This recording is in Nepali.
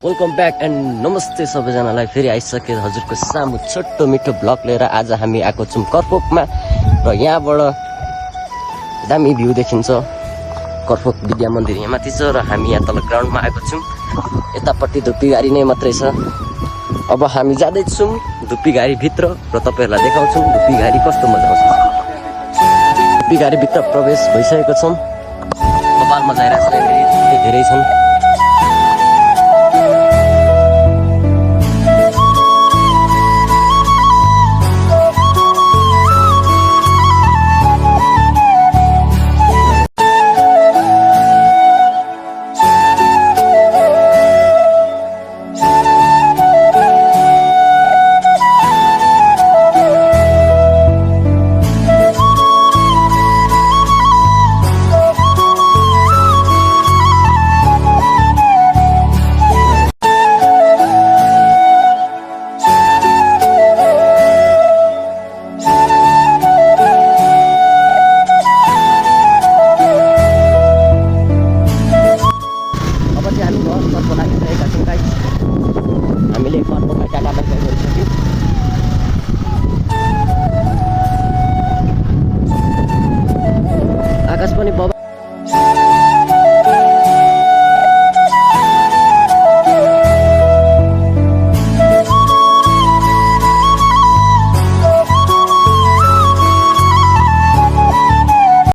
वेलकम ब्याक एन्ड नमस्ते सबैजनालाई। फेरि आइसके हजुरको सामु छोटो मिठो ब्लग लिएर आज हामी आएको छौँ करफोकमा र यहाँबाट दामी भ्यू देखिन्छ। करफोक विद्या मन्दिर यहाँ माथि छ र हामी यहाँ तल ग्राउन्डमा आएको छौँ। यतापट्टि धुप्पी गाडी नै मात्रै छ। अब हामी जाँदैछौँ धुप्पी गाडी भित्र र तपाईँहरूलाई देखाउँछौँ धुप्पी गाडी कस्तो मजा आउँछ। धुप्पी गाडी भित्र प्रवेश भइसकेको छौँ। कपालमा जाइरहेको छ धेरै छन्।